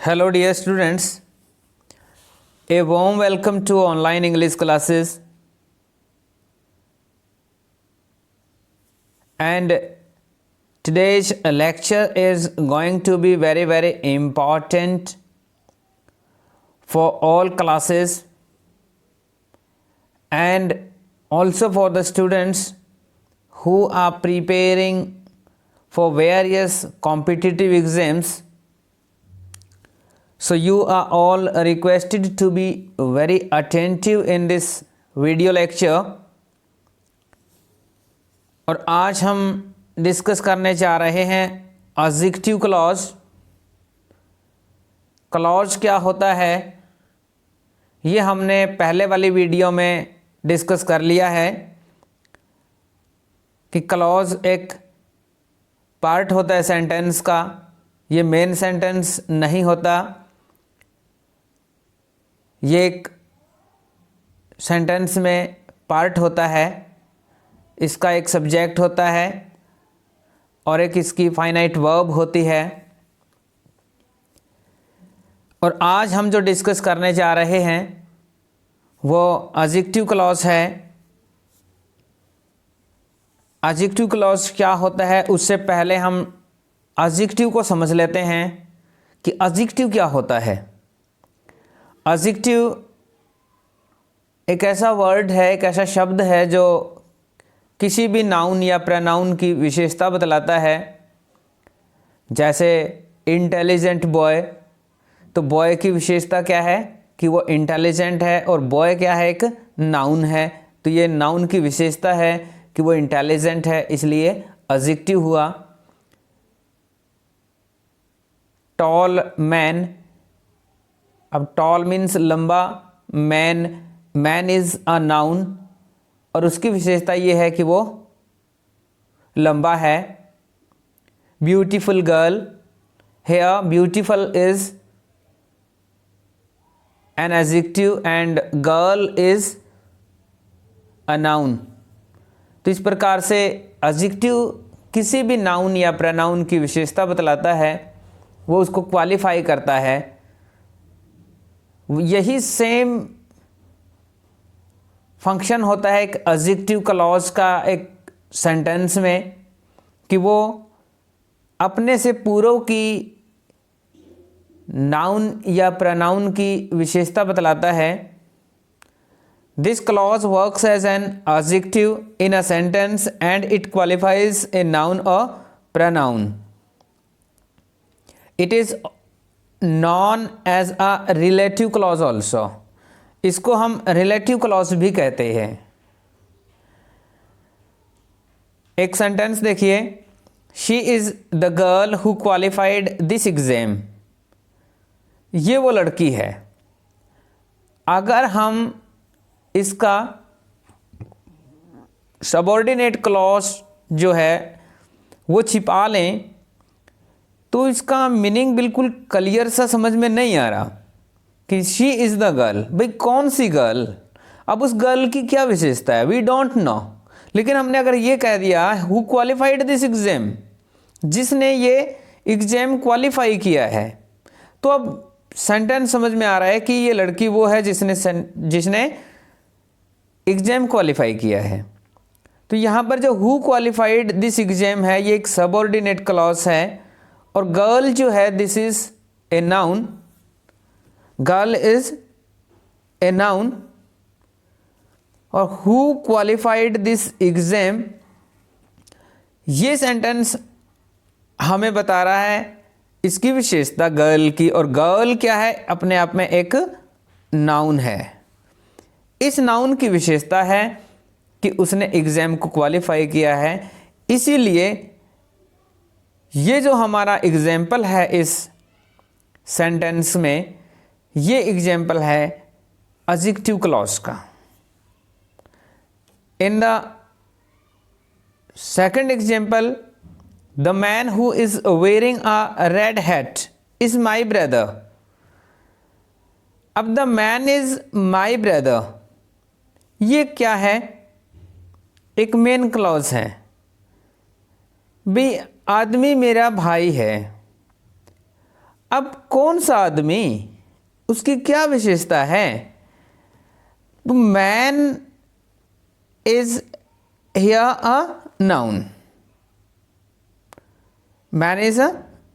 Hello dear students, a warm welcome to online English classes. And today's lecture is going to be very important for all classes and also for the students who are preparing for various competitive exams. So you are all requested to be very attentive in this video lecture. और आज हम discuss करने जा रहे हैं adjective clause. Clause क्या होता है ये हमने पहले वाली वीडियो में डिस्कस कर लिया है कि क्लॉज एक पार्ट होता है सेंटेंस का, ये मेन सेंटेंस नहीं होता। ये एक सेंटेंस में पार्ट होता है, इसका एक सब्जेक्ट होता है और एक इसकी फाइनाइट वर्ब होती है। और आज हम जो डिस्कस करने जा रहे हैं वो एडजेक्टिव क्लॉज है। एडजेक्टिव क्लॉज क्या होता है उससे पहले हम एडजेक्टिव को समझ लेते हैं कि एडजेक्टिव क्या होता है। एडजेक्टिव एक ऐसा वर्ड है, एक ऐसा शब्द है जो किसी भी नाउन या प्रोनाउन की विशेषता बतलाता है। जैसे इंटेलिजेंट बॉय, तो बॉय की विशेषता क्या है कि वो इंटेलिजेंट है, और बॉय क्या है, एक नाउन है, तो ये नाउन की विशेषता है कि वो इंटेलिजेंट है, इसलिए एडजेक्टिव हुआ। टॉल मैन, अब टॉल मीन्स लंबा, मैन इज़ अ नाउन और उसकी विशेषता ये है कि वो लंबा है। Beautiful girl, here beautiful is an adjective and girl is a noun. तो इस प्रकार से एडजेक्टिव किसी भी नाउन या प्रोनाउन की विशेषता बतलाता है, वो उसको क्वालिफाई करता है। यही सेम फंक्शन होता है एक एडजेक्टिव क्लॉज का एक सेंटेंस में कि वो अपने से पूर्व की नाउन या प्रोनाउन की विशेषता बतलाता है। This clause works as an adjective in a sentence and it qualifies a noun और pronoun. It is known as a relative clause also, इसको हम रिलेटिव क्लॉज भी कहते हैं। एक सेंटेंस देखिए, she is the girl who qualified this exam. ये वो लड़की है। अगर हम इसका सबऑर्डिनेट क्लॉज जो है वो छिपा लें तो इसका मीनिंग बिल्कुल क्लियर सा समझ में नहीं आ रहा कि शी इज़ द गर्ल। भाई कौन सी गर्ल? अब उस गर्ल की क्या विशेषता है, वी डोंट नो। लेकिन हमने अगर ये कह दिया हु क्वालिफाइड दिस एग्जाम, जिसने ये एग्जाम क्वालिफाई किया है, तो अब सेंटेंस समझ में आ रहा है कि ये लड़की वो है जिसने एग्जाम क्वालिफाई किया है। तो यहाँ पर जो हु क्वालिफाइड दिस एग्जाम है ये एक सबऑर्डिनेट क्लॉज है, और गर्ल जो है this is a noun, girl is a noun, और हु क्वालिफाइड दिस एग्जाम ये सेंटेंस हमें बता रहा है इसकी विशेषता गर्ल की, और गर्ल क्या है, अपने आप में एक नाउन है। इस नाउन की विशेषता है कि उसने एग्जाम को क्वालिफाई किया है। इसीलिए ये जो हमारा एग्जाम्पल है इस सेंटेंस में, ये एग्जाम्पल है एडजेक्टिव क्लॉज का। In the second example, the man who is wearing a red hat is my brother. अब the man is my brother, ये क्या है, एक मेन क्लॉज है। भी आदमी मेरा भाई है। अब कौन सा आदमी, उसकी क्या विशेषता है? तो man is here a noun, man is a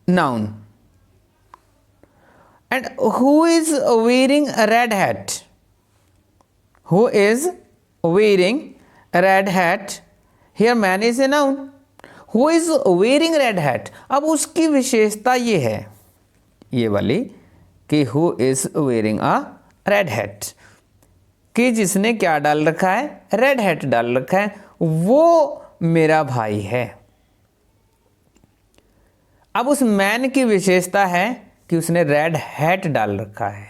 noun, and who is wearing a red hat, who is wearing red hat, here man is a noun, who is wearing red hat. अब उसकी विशेषता ये है, ये वाली, कि who is wearing a red hat, कि जिसने क्या डाल रखा है, रेड हैट डाल रखा है, वो मेरा भाई है। अब उस मैन की विशेषता है कि उसने रेड हैट डाल रखा है,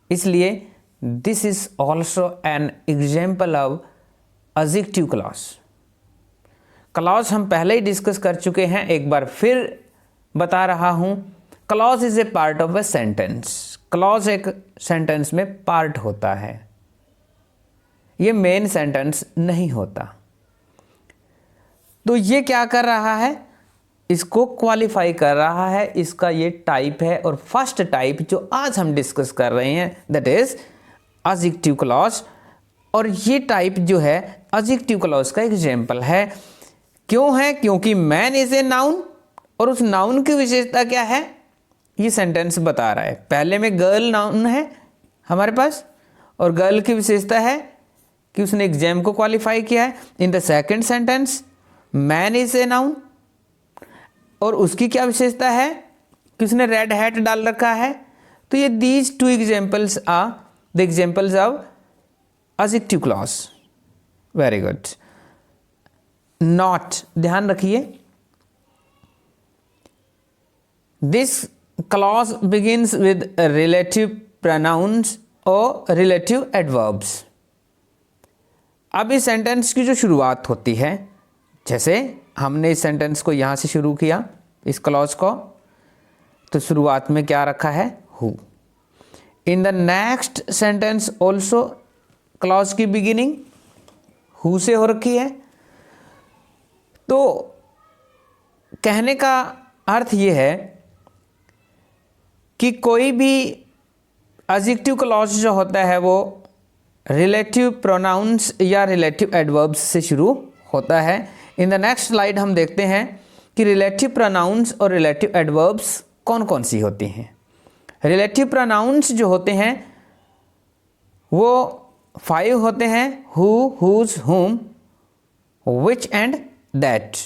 इसलिए this is also an example of adjective clause. Clause हम पहले ही डिस्कस कर चुके हैं, एक बार फिर बता रहा हूं। Clause is a part of a sentence. Clause एक सेंटेंस में पार्ट होता है, ये मेन सेंटेंस नहीं होता। तो ये क्या कर रहा है, इसको क्वालिफाई कर रहा है, इसका ये टाइप है। और फर्स्ट टाइप जो आज हम डिस्कस कर रहे हैं दैट इज एडजेक्टिव क्लॉज। और ये टाइप जो है एडजेक्टिव क्लॉज का एग्जाम्पल है। क्यों है? क्योंकि मैन इज ए नाउन, और उस नाउन की विशेषता क्या है, ये सेंटेंस बता रहा है। पहले में गर्ल नाउन है हमारे पास, और गर्ल की विशेषता है कि उसने एग्जाम को क्वालिफाई किया है। इन the second sentence man is a noun, और उसकी क्या विशेषता है कि उसने रेड हैट डाल रखा है। तो ये these two examples are the examples of adjective clause. Very good. Not, ध्यान रखिए, this clause begins with relative pronouns और रिलेटिव एडवर्ब्स। अब इस सेंटेंस की जो शुरुआत होती है, जैसे हमने इस सेंटेंस को यहां से शुरू किया, इस क्लॉज को, तो शुरुआत में क्या रखा है, who. In the next sentence also clause की बिगिनिंग हु से हो रखी है। तो कहने का अर्थ यह है कि कोई भी एडजेक्टिव क्लॉज जो होता है वो रिलेटिव प्रोनाउंस या रिलेटिव एडवर्ब्स से शुरू होता है। इन द नेक्स्ट स्लाइड हम देखते हैं कि रिलेटिव प्रोनाउंस और रिलेटिव एडवर्ब्स कौन कौन सी होती हैं। रिलेटिव प्रोनाउंस जो होते हैं वो 5 होते हैं, who, whose, whom, which and that.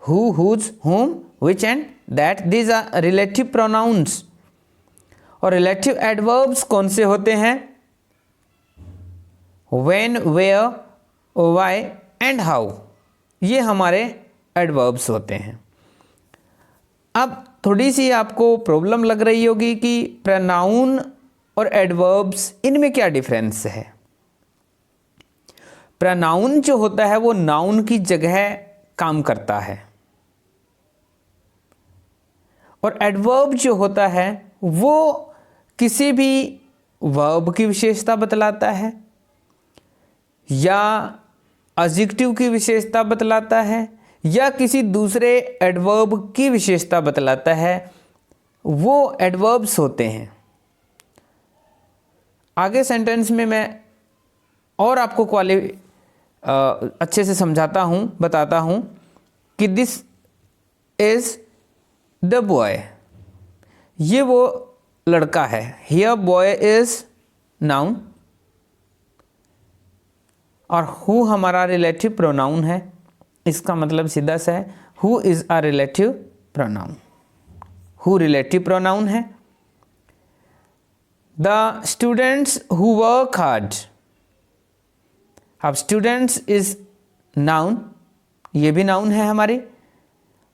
Who, whose, whom, which and that, these are relative pronouns. और रिलेटिव एडवर्ब्स कौन से होते हैं, when, where, why and how, ये हमारे एडवर्ब्स होते हैं। अब थोड़ी सी आपको प्रॉब्लम लग रही होगी कि प्रोनाउन और एडवर्ब्स, इनमें क्या डिफरेंस है। प्रोनाउन जो होता है वो नाउन की जगह काम करता है, और एडवर्ब जो होता है वो किसी भी वर्ब की विशेषता बतलाता है, या एडजेक्टिव की विशेषता बतलाता है, या किसी दूसरे एडवर्ब की विशेषता बतलाता है। वो एडवर्ब्स होते हैं। आगे सेंटेंस में मैं और आपको अच्छे से समझाता हूँ, बताता हूँ कि दिस इज द बॉय, ये वो लड़का है। हियर बॉय इज नाउन, और हु हमारा रिलेटिव प्रोनाउन है। इसका मतलब सीधा सा है, who is a relative pronoun. Who relative pronoun है। The students who work hard, अब स्टूडेंट्स इज नाउन, ये भी नाउन है हमारी।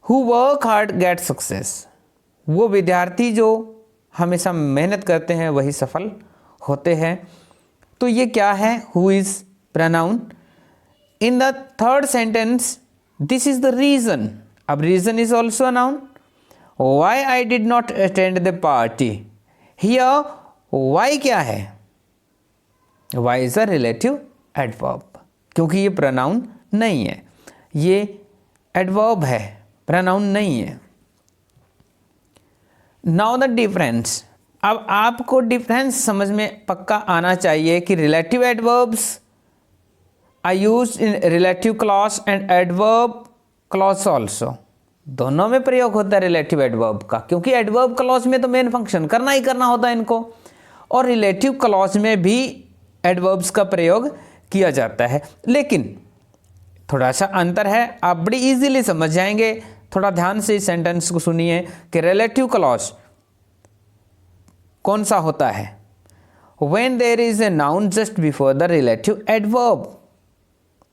Who work hard get success, वो विद्यार्थी जो हमेशा मेहनत करते हैं वही सफल होते हैं। तो ये क्या है, who is pronoun. In the third sentence this is the reason, अब reason is also noun. Why I did not attend the party, here why क्या है, why is a relative adverb, क्योंकि ये प्रोनाउन नहीं है, ये एडवर्ब है, pronoun नहीं है। Now the difference. अब आपको डिफरेंस समझ में पक्का आना चाहिए कि relative adverbs are used in relative clause and adverb clause also. दोनों में प्रयोग होता है रिलेटिव एडवर्ब का, क्योंकि एडवर्ब क्लॉज में तो मेन फंक्शन करना ही करना होता है इनको, और रिलेटिव क्लॉज में भी एडवर्ब्स का प्रयोग किया जाता है। लेकिन थोड़ा सा अंतर है, आप बड़ी इजीली समझ जाएंगे। थोड़ा ध्यान से इस सेंटेंस को सुनिए कि रिलेटिव क्लॉज कौन सा होता है? When there is a noun just before the relative adverb,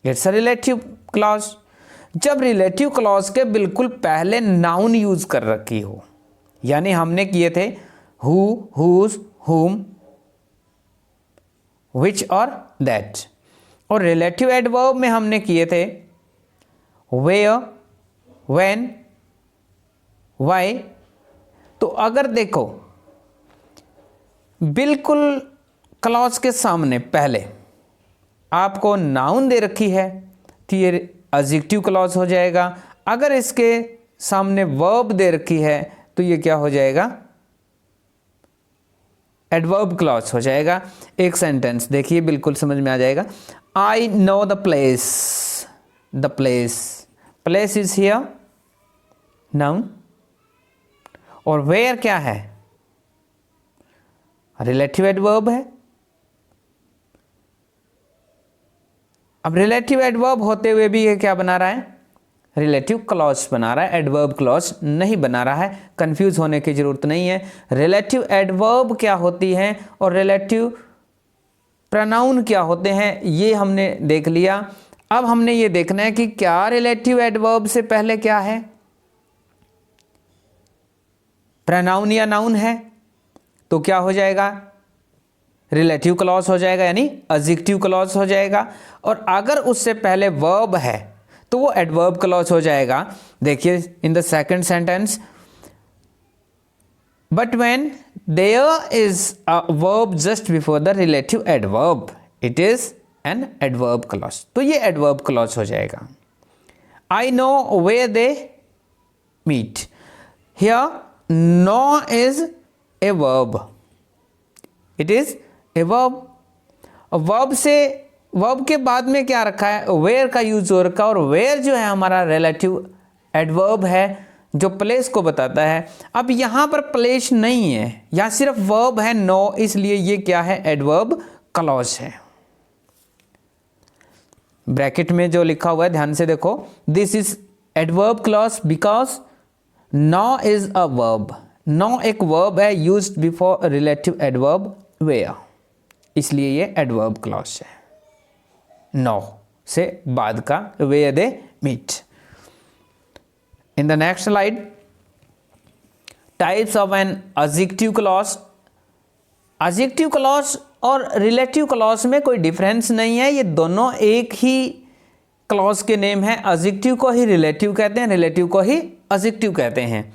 it's a relative clause। जब रिलेटिव क्लॉज के बिल्कुल पहले नाउन यूज कर रखी हो, यानी हमने किए थे हु, हुज, हुम, विच और दैट, और रिलेटिव एडवर्ब में हमने किए थे वेयर, व्हेन, व्हाई। तो अगर देखो बिल्कुल क्लॉज के सामने पहले आपको नाउन दे रखी है तो ये एडजेक्टिव क्लॉज हो जाएगा। अगर इसके सामने वर्ब दे रखी है तो ये क्या हो जाएगा? एडवर्ब क्लॉज हो जाएगा। एक सेंटेंस देखिए, बिल्कुल समझ में आ जाएगा। I know the place, the place, place is here noun, और वेयर क्या है? रिलेटिव एडवर्ब है। अब रिलेटिव एडवर्ब होते हुए भी ये क्या बना रहा है? रिलेटिव क्लॉज बना रहा है, एडवर्ब क्लॉज नहीं बना रहा है। कंफ्यूज होने की जरूरत नहीं है। रिलेटिव एडवर्ब क्या होती है और रिलेटिव प्रोनाउन क्या होते हैं ये हमने देख लिया। अब हमने ये देखना है कि क्या रिलेटिव एडवर्ब से पहले क्या है? प्रोनाउन या नाउन है, तो क्या हो जाएगा? रिलेटिव क्लॉज हो जाएगा, यानी एडजेक्टिव क्लॉज हो जाएगा। और अगर उससे पहले वर्ब है तो वो एडवर्ब क्लॉज हो जाएगा। देखिए in the second sentence, but when there is a verb just before the relative adverb, it is an adverb clause. तो ये एडवर्ब क्लॉज हो जाएगा। I know where they meet, here know is a verb, it is a verb. Verb से, verb के बाद में क्या रखा है? वेयर का यूज हो रखा है, और वेयर जो है हमारा रिलेटिव एडवर्ब है जो प्लेस को बताता है। अब यहां पर प्लेस नहीं है, यहां सिर्फ वर्ब है नो, इसलिए ये क्या है? एडवर्ब क्लॉज है। ब्रैकेट में जो लिखा हुआ है ध्यान से देखो, this is adverb clause because know is a verb. Know एक वर्ब है used before relative adverb where, इसलिए ये एडवर्ब क्लॉज है। नो से बाद का where they meet. In the next slide, types of an adjective clause. Adjective clause और रिलेटिव क्लॉज में कोई डिफरेंस नहीं है, ये दोनों एक ही क्लॉज के नेम है। एडजेक्टिव को ही रिलेटिव कहते हैं, रिलेटिव को ही एडजेक्टिव कहते हैं।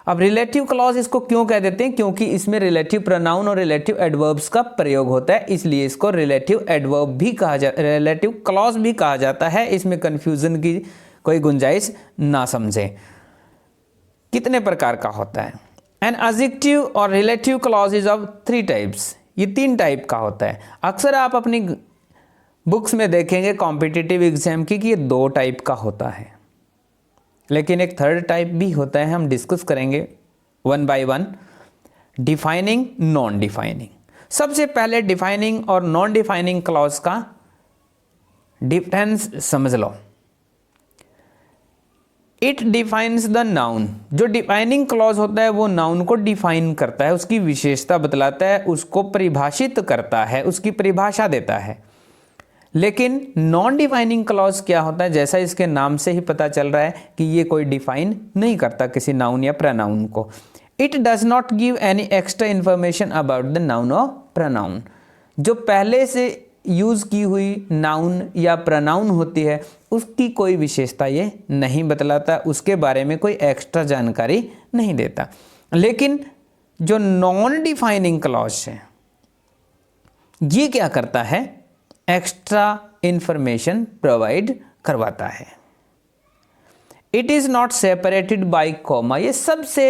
अब रिलेटिव क्लॉज इसको क्यों कह देते हैं? क्योंकि इसमें रिलेटिव प्रोनाउन और रिलेटिव एडवर्ब्स का प्रयोग होता है, इसलिए इसको रिलेटिव एडवर्ब भी कहा जाता है, रिलेटिव क्लॉज भी कहा जाता है। इसमें कंफ्यूजन की कोई गुंजाइश ना समझें। कितने प्रकार का होता है? एन एडजेक्टिव और relative clause is of 3 types. ये 3 टाइप का होता है। अक्सर आप अपनी बुक्स में देखेंगे कॉम्पिटिटिव एग्जाम की कि ये 2 टाइप का होता है, लेकिन एक थर्ड टाइप भी होता है, हम डिस्कस करेंगे one by one. Defining, non defining. सबसे पहले डिफाइनिंग और नॉन डिफाइनिंग क्लॉज का डिफरेंस समझ लो। It defines the noun. जो डिफाइनिंग क्लॉज होता है वो नाउन को डिफाइन करता है, उसकी विशेषता बतलाता है, उसको परिभाषित करता है, उसकी परिभाषा देता है। लेकिन नॉन डिफाइनिंग क्लॉज क्या होता है? जैसा इसके नाम से ही पता चल रहा है कि ये कोई डिफाइन नहीं करता किसी नाउन या प्रोनाउन को। It does not give any extra information about the noun और प्रोनाउन। जो पहले से यूज की हुई नाउन या प्रोनाउन होती है उसकी कोई विशेषता ये नहीं बतलाता, उसके बारे में कोई एक्स्ट्रा जानकारी नहीं देता। लेकिन जो नॉन डिफाइनिंग क्लॉज है ये क्या करता है? एक्स्ट्रा इंफॉर्मेशन प्रोवाइड करवाता है। It is not separated by comma. ये सबसे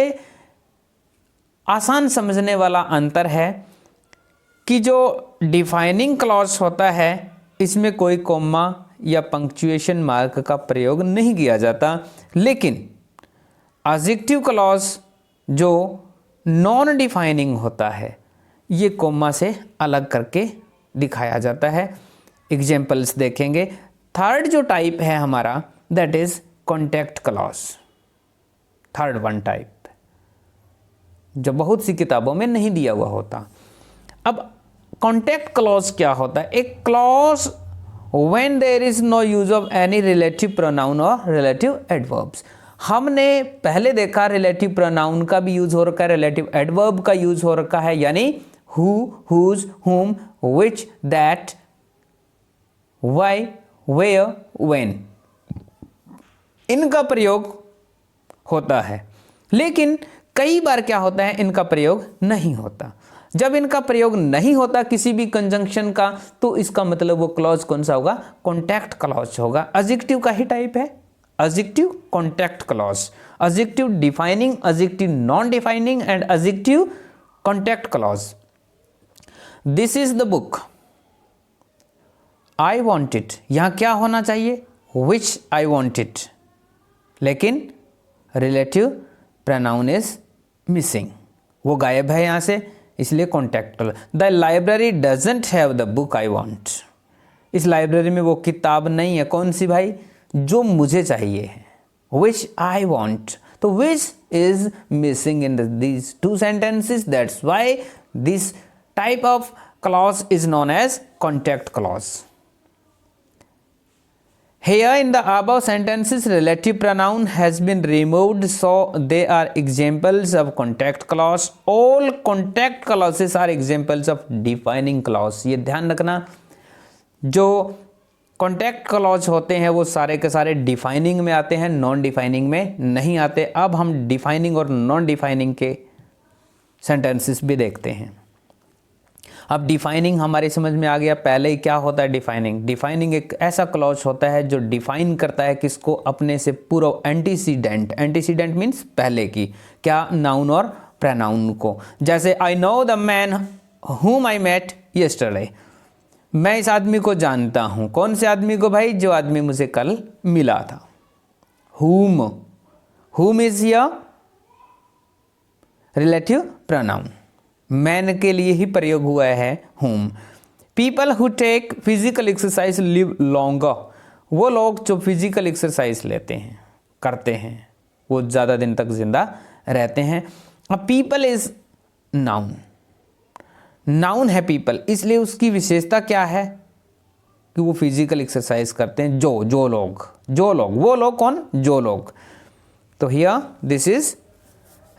आसान समझने वाला अंतर है कि जो डिफाइनिंग क्लॉज होता है इसमें कोई कॉमा या पंक्चुएशन मार्क का प्रयोग नहीं किया जाता, लेकिन एडजेक्टिव क्लॉज जो नॉन डिफाइनिंग होता है ये कॉमा से अलग करके दिखाया जाता है। एग्जाम्पल्स देखेंगे। थर्ड जो टाइप है हमारा that is contact clause, third one type जो बहुत सी किताबों में नहीं दिया हुआ होता। अब कॉन्टेक्ट क्लॉज क्या होता है? एक clause when there is no use of any relative pronoun और रिलेटिव एडवर्ब्स। हमने पहले देखा रिलेटिव प्रोनाउन का भी यूज हो रखा है, रिलेटिव एडवर्ब का यूज हो रखा है, यानी who, whose, whom, which, that, why, where, when, इनका प्रयोग होता है। लेकिन कई बार क्या होता है इनका प्रयोग नहीं होता। जब इनका प्रयोग नहीं होता किसी भी कंजंक्शन का तो इसका मतलब वो क्लॉज कौन सा होगा? कॉन्टेक्ट क्लॉज होगा। एडजेक्टिव का ही टाइप है, adjective contact clause, adjective defining, adjective non defining and adjective contact clause. This is the book, I want it, यहां क्या होना चाहिए? विच आई वॉन्ट इट, लेकिन रिलेटिव प्रोनाउन इज मिसिंग, वो गायब है यहां से, इसलिए contact. The library doesn't have the book I want, इस लाइब्रेरी में वो किताब नहीं है, कौन सी भाई? जो मुझे चाहिए है, विच आई वॉन्ट। तो which is missing in these two sentences, that's why this type of clause is known as contact clause. Here in the above sentences relative pronoun has been removed, so they are examples of contact clause. All contact clauses are examples of defining clause. ये ध्यान रखना, जो contact clause होते हैं वो सारे के सारे defining में आते हैं, नॉन डिफाइनिंग में नहीं आते। अब हम डिफाइनिंग और नॉन डिफाइनिंग के सेंटेंसेस भी देखते हैं। अब डिफाइनिंग हमारी समझ में आ गया। पहले ही क्या होता है डिफाइनिंग? डिफाइनिंग एक ऐसा क्लॉज होता है जो डिफाइन करता है किसको? अपने से पूर्व, एंटीसीडेंट। एंटीसीडेंट मीन्स पहले की, क्या? नाउन और प्रोनाउन को। जैसे आई नो द मैन हुम आई मेट यस्टरडे, मैं इस आदमी को जानता हूं। कौन से आदमी को भाई? जो आदमी मुझे कल मिला था। Whom, whom is here relative pronoun, man के लिए ही प्रयोग हुआ है whom. People who take physical exercise live longer, वो लोग जो फिजिकल एक्सरसाइज लेते हैं, करते हैं, वो ज़्यादा दिन तक जिंदा रहते हैं। अब पीपल इज नाउन, नाउन है पीपल, इसलिए उसकी विशेषता क्या है कि वो फिजिकल एक्सरसाइज करते हैं। जो लोग, वो लोग कौन? जो लोग। तो here this is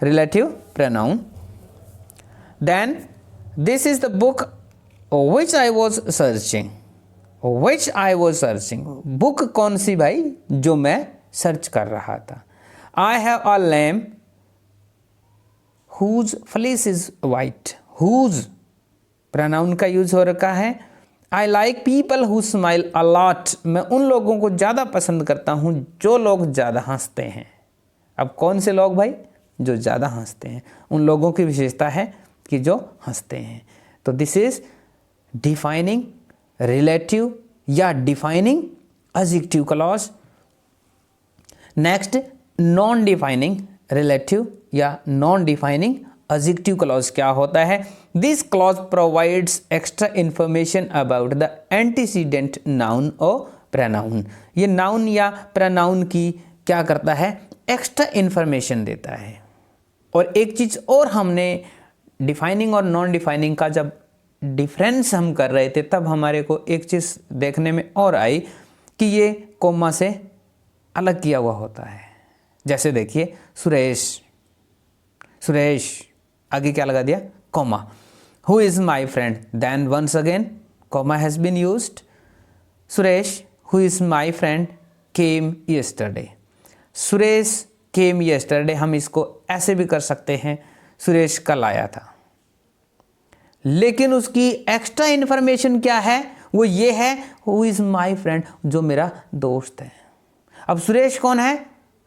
relative pronoun. Then this is the book which I was searching, which I was searching, book कौन सी भाई? जो मैं सर्च कर रहा था। I have a lamb whose fleece is white, whose pronoun का यूज हो रखा है। I like people who smile a lot, मैं उन लोगों को ज़्यादा पसंद करता हूँ जो लोग ज़्यादा हंसते हैं। अब कौन से लोग भाई? जो ज़्यादा हंसते हैं, उन लोगों की विशेषता है कि जो हंसते हैं। तो दिस इज डिफाइनिंग रिलेटिव या defining adjective clause. Next non defining relative या नॉन डिफाइनिंग एडजेक्टिव क्लॉज क्या होता है? This clause provides extra information about the antecedent noun और प्रोनाउन। ये नाउन या प्रोनाउन की क्या करता है? एक्स्ट्रा इंफॉर्मेशन देता है। और एक चीज़ और, हमने डिफाइनिंग और नॉन डिफाइनिंग का जब डिफरेंस हम कर रहे थे तब हमारे को एक चीज़ देखने में और आई कि ये कोमा से अलग किया हुआ होता है। जैसे देखिए सुरेश, आगे क्या लगा दिया? Comma. Who is my friend, then once again comma has been used. Suresh who is my friend came yesterday, Suresh came yesterday. हम इसको ऐसे भी कर सकते हैं, सुरेश कल आया था। लेकिन उसकी एक्स्ट्रा इंफॉर्मेशन क्या है? वो ये है हु इज़ माई फ्रेंड, जो मेरा दोस्त है। अब सुरेश कौन है?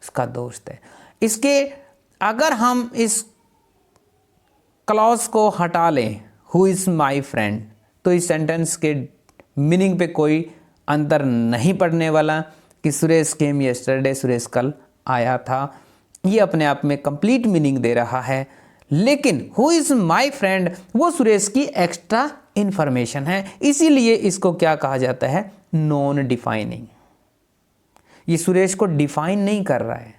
उसका दोस्त है। इसके अगर हम इस क्लॉज को हटा लें, हु इज़ माई फ्रेंड, तो इस सेंटेंस के मीनिंग पे कोई अंतर नहीं पड़ने वाला कि सुरेश केम यस्टरडे, सुरेश कल आया था, ये अपने आप में कंप्लीट मीनिंग दे रहा है। लेकिन हु इज़ माई फ्रेंड वो सुरेश की एक्स्ट्रा इंफॉर्मेशन है, इसीलिए इसको क्या कहा जाता है, नॉन डिफाइनिंग। ये सुरेश को डिफाइन नहीं कर रहा है,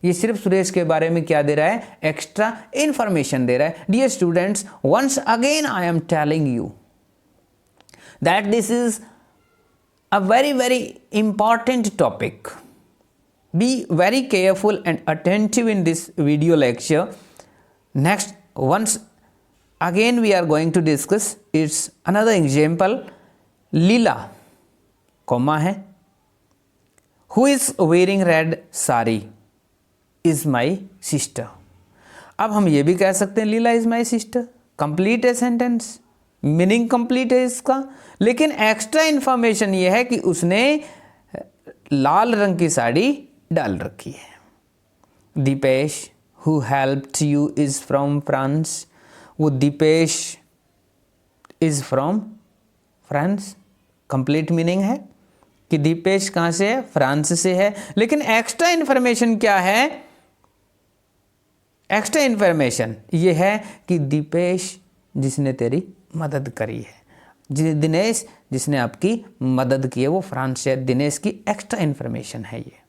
ये सिर्फ सुरेश के बारे में क्या दे रहा है, एक्स्ट्रा इंफॉर्मेशन दे रहा है। Dear students, once again I am telling you that this is a very very important topic. Be very careful and attentive in this video lecture. Next, once again we are going to discuss its another example. Leela, comma है, who is wearing red sari is my sister. अब हम ये भी कह सकते हैं लीला is my sister, complete है sentence, meaning complete है इसका, लेकिन एक्स्ट्रा इंफॉर्मेशन ये है कि उसने लाल रंग की साड़ी डाल रखी है। Dipesh who helped you is from France, वो Dipesh is from France, complete meaning है कि दीपेश कहाँ से है, फ्रांस से है। लेकिन एक्स्ट्रा इन्फॉर्मेशन क्या है, एक्स्ट्रा इन्फॉर्मेशन ये है कि दीपेश जिसने तेरी मदद करी है, दिनेश जिसने आपकी मदद की है वो फ्रांस से है, दिनेश की एक्स्ट्रा इन्फॉर्मेशन है ये।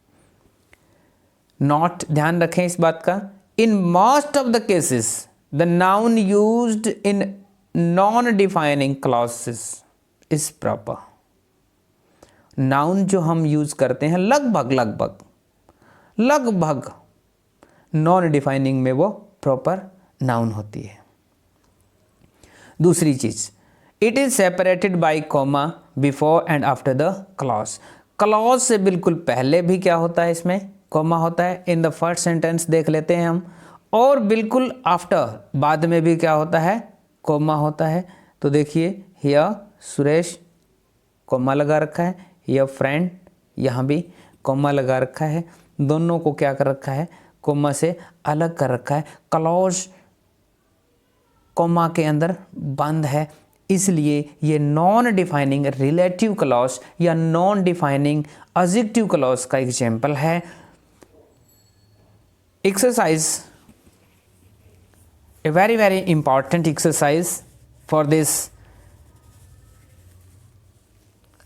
नॉट, ध्यान रखें इस बात का, in most of the cases the noun used in non defining clauses is proper. Noun जो हम यूज करते हैं लगभग नॉन डिफाइनिंग में वो प्रॉपर नाउन होती है। दूसरी चीज, it is separated by comma before and after the clause. Clause से बिल्कुल पहले भी क्या होता है, इसमें कॉमा होता है। इन द फर्स्ट सेंटेंस देख लेते हैं हम, और बिल्कुल आफ्टर बाद में भी क्या होता है, कॉमा होता है। तो देखिए हियर सुरेश कॉमा लगा रखा है, हियर फ्रेंड यहाँ भी कॉमा लगा रखा है, दोनों को क्या कर रखा है, कॉमा से अलग कर रखा है। क्लॉज कॉमा के अंदर बंद है, इसलिए ये नॉन डिफाइनिंग रिलेटिव क्लॉज या नॉन डिफाइनिंग एडजेक्टिव क्लॉज का एग्जाम्पल है। Exercise, a very very important exercise for this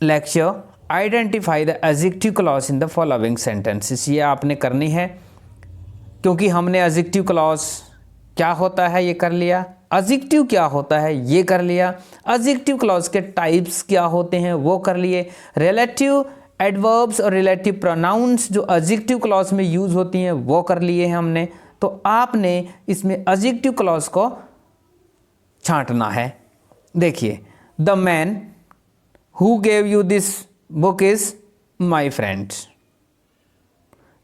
lecture. Identify the adjective clause in the following sentences. ये आपने करनी है, क्योंकि हमने adjective clause क्या होता है ये कर लिया, adjective क्या होता है ये कर लिया, adjective clause के types क्या होते हैं वो कर लिए, relative एडवर्ब्स और रिलेटिव प्रोनाउंस जो एडजेक्टिव क्लॉज में यूज होती हैं वो कर लिए हैं हमने। तो आपने इसमें एडजेक्टिव क्लॉज को छांटना है। देखिए, the man who gave you this book is my friend.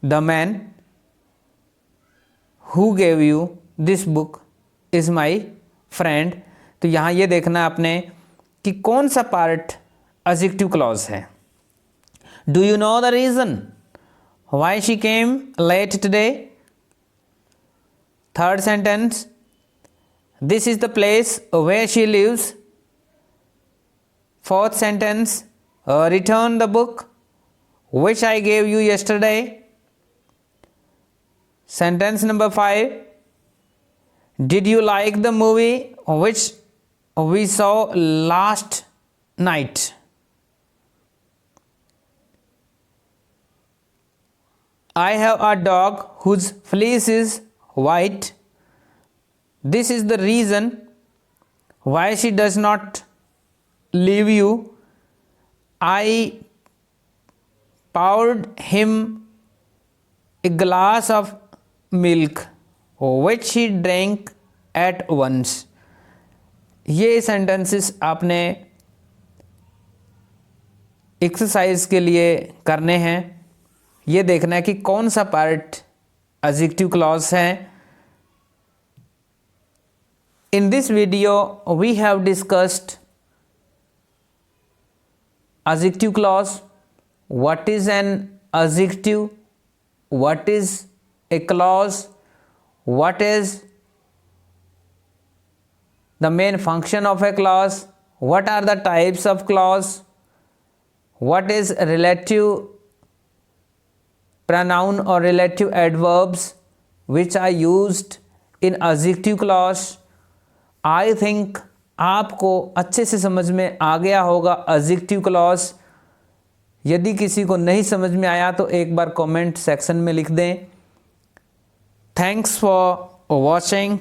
The man who gave you this book is my friend. तो यहाँ ये देखना आपने कि कौन सा पार्ट एडजेक्टिव क्लॉज है। Do you know the reason why she came late today? Third sentence, this is the place where she lives. Fourth sentence, return the book which I gave you yesterday. Sentence number 5, did you like the movie which we saw last night? I have a dog whose fleece is white. This is the reason why she does not leave you. I poured him a glass of milk which he drank at once. ये sentences आपने exercise के लिए करने हैं। ये देखना है कि कौन सा पार्ट एडजेक्टिव क्लॉज है। In this video we have discussed adjective clause, what is an adjective, what is a clause, what is the main function of a clause, what are the types of clause, what is relative pronoun or relative adverbs which are used in adjective clause. I think आपको अच्छे से समझ में आ गया होगा adjective clause. यदि किसी को नहीं समझ में आया तो एक बार कमेंट सेक्शन में लिख दें. Thanks for watching.